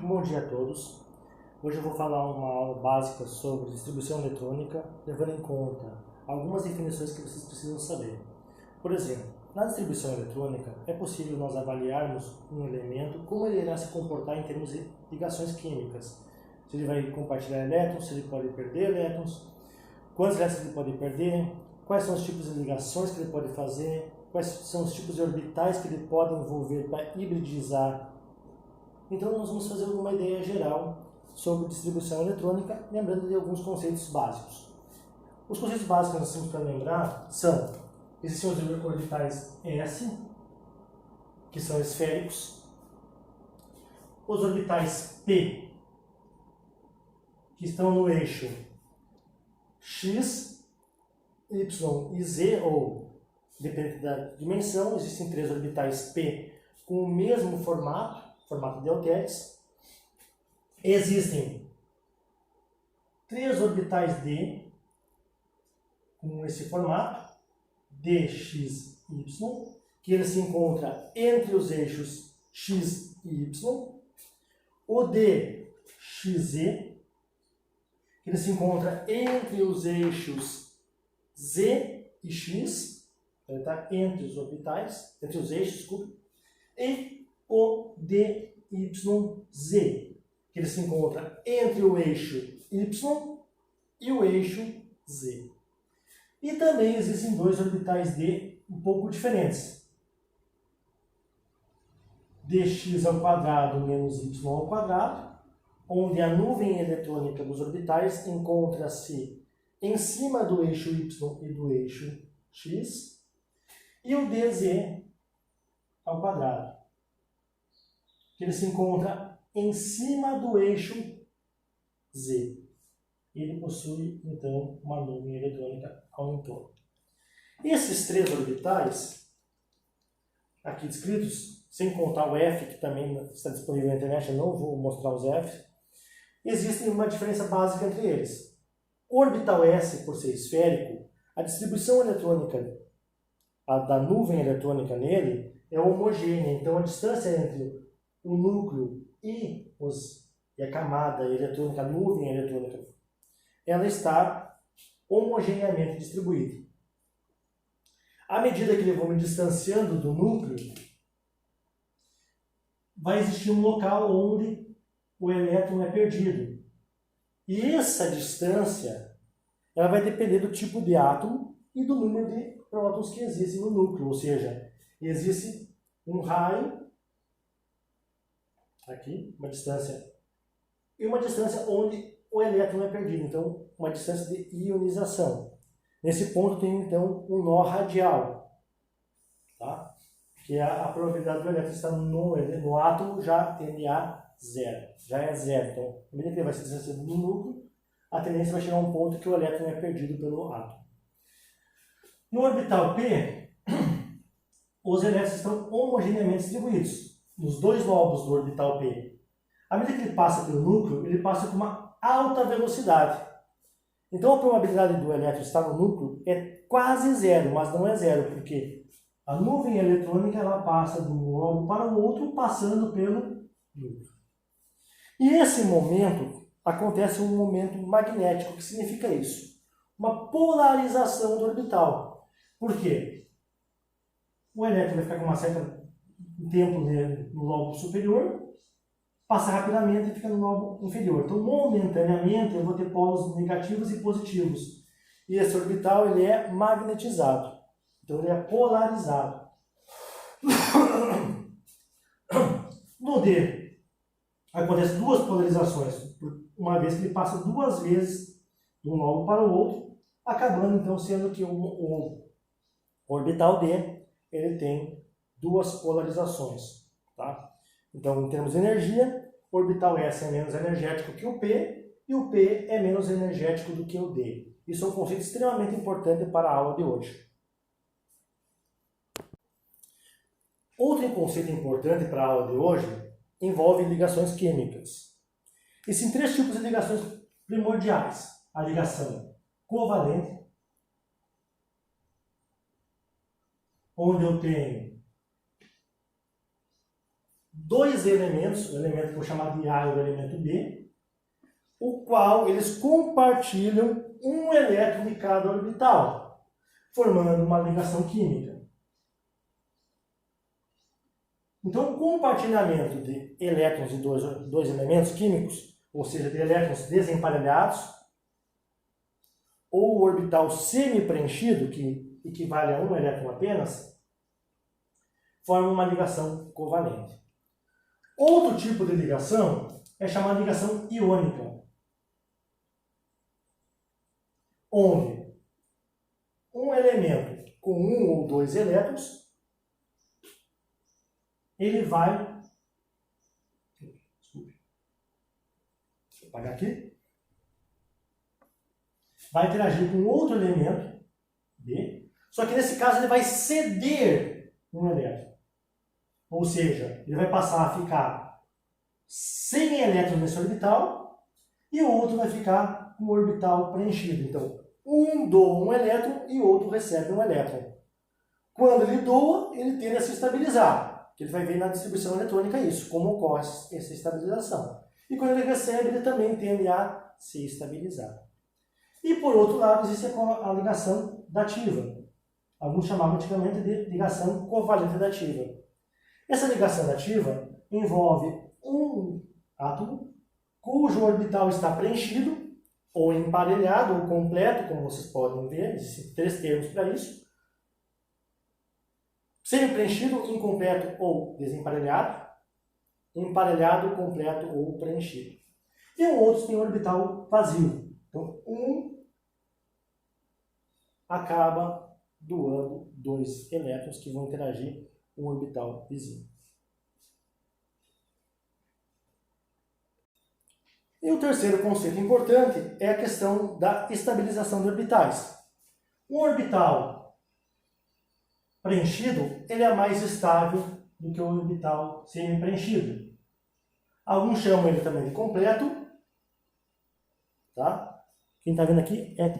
Bom dia a todos. Hoje eu vou falar uma aula básica sobre distribuição eletrônica, levando em conta algumas definições que vocês precisam saber. Por exemplo, na distribuição eletrônica é possível nós avaliarmos um elemento, como ele irá se comportar em termos de ligações químicas. Se ele vai compartilhar elétrons, se ele pode perder elétrons, quantos elétrons ele pode perder, quais são os tipos de ligações que ele pode fazer, quais são os tipos de orbitais que ele pode envolver para hibridizar. Então nós vamos fazer uma ideia geral sobre distribuição eletrônica, lembrando de alguns conceitos básicos. Os conceitos básicos que nós temos para lembrar são: existem os orbitais S, que são esféricos, os orbitais P, que estão no eixo X, Y e Z, ou dependendo da dimensão, existem 3 orbitais P com o mesmo formato de halteres. Existem 3 orbitais D com esse formato, DX, Y, que ele se encontra entre os eixos X e Y. O DXZ, que ele se encontra entre os eixos Z e X, ele está entre os orbitais, entre os eixos, desculpe. E o DYZ, que ele se encontra entre o eixo Y e o eixo Z. E também existem 2 orbitais D um pouco diferentes. dx ao quadrado menos y ao quadrado, onde a nuvem eletrônica dos orbitais encontra-se em cima do eixo Y e do eixo X, e o dz ao quadrado, que ele se encontra em cima do eixo Z. Ele possui, então, uma nuvem eletrônica ao entorno. Esses 3 orbitais, aqui descritos, sem contar o F, que também está disponível na internet, eu não vou mostrar os F, existe uma diferença básica entre eles. O orbital S, por ser esférico, a distribuição eletrônica da nuvem eletrônica nele é homogênea, então a distância entre o núcleo e a camada eletrônica, a nuvem eletrônica, ela está homogeneamente distribuída. À medida que eu vou me distanciando do núcleo, vai existir um local onde o elétron é perdido. E essa distância ela vai depender do tipo de átomo e do número de prótons que existem no núcleo, ou seja, existe um raio aqui, uma distância, e uma distância onde o elétron é perdido, então uma distância de ionização. Nesse ponto tem então um nó radial, tá? Que é a probabilidade do elétron estar no átomo já tende a zero, já é zero. Então, à medida que ele vai se distanciando do núcleo, a tendência vai chegar a um ponto que o elétron é perdido pelo átomo. No orbital P, os elétrons estão homogeneamente distribuídos nos 2 lobos do orbital P. À medida que ele passa pelo núcleo, ele passa com uma alta velocidade. Então a probabilidade do elétron estar no núcleo é quase zero, mas não é zero, porque a nuvem eletrônica ela passa de um lobo para o outro, passando pelo núcleo. E esse momento acontece um momento magnético. O que significa isso? Uma polarização do orbital. Por quê? O elétron vai ficar com um certo tempo no lobo superior, passa rapidamente e fica no lobo inferior. Então, momentaneamente, eu vou ter polos negativos e positivos. E esse orbital ele é magnetizado. Então, ele é polarizado. No D, acontecem 2 polarizações, uma vez que ele passa 2 vezes de um lobo para o outro, acabando, então, sendo que o orbital D ele tem 2 polarizações. Tá? Então, em termos de energia, o orbital S é menos energético que o P e o P é menos energético do que o D. Isso é um conceito extremamente importante para a aula de hoje. Outro conceito importante para a aula de hoje envolve ligações químicas. Existem 3 tipos de ligações primordiais. A ligação covalente, onde eu tenho dois elementos, o elemento que eu vou chamar de A e o elemento B, o qual eles compartilham um elétron de cada orbital, formando uma ligação química. Então, o compartilhamento de elétrons de dois elementos químicos, ou seja, de elétrons desemparelhados, ou o orbital semi-preenchido, que equivale a um elétron apenas, forma uma ligação covalente. Outro tipo de ligação é chamada ligação iônica, onde um elemento com um ou dois elétrons, ele vai... Desculpe. Vou apagar aqui. Vai interagir com outro elemento, B, só que nesse caso ele vai ceder um elétron. Ou seja, ele vai passar a ficar sem elétrons nesse orbital e o outro vai ficar com o orbital preenchido. Então, um doa um elétron e o outro recebe um elétron. Quando ele doa, ele tende a se estabilizar. Ele vai ver na distribuição eletrônica isso, como ocorre essa estabilização. E quando ele recebe, ele também tende a se estabilizar. E por outro lado, existe a ligação dativa. Alguns chamavam antigamente de ligação covalente dativa. Essa ligação dativa envolve um átomo cujo orbital está preenchido, ou emparelhado, ou completo, como vocês podem ver, existem três termos para isso. Semi-preenchido, incompleto ou desemparelhado, emparelhado, completo ou preenchido. E o outro tem um orbital vazio. Então, um acaba doando dois elétrons que vão interagir com o orbital vizinho. E o terceiro conceito importante é a questão da estabilização de orbitais. Um orbital preenchido, ele é mais estável do que o orbital semi-preenchido. Alguns chamam ele também de completo. Tá? Quem está vendo aqui é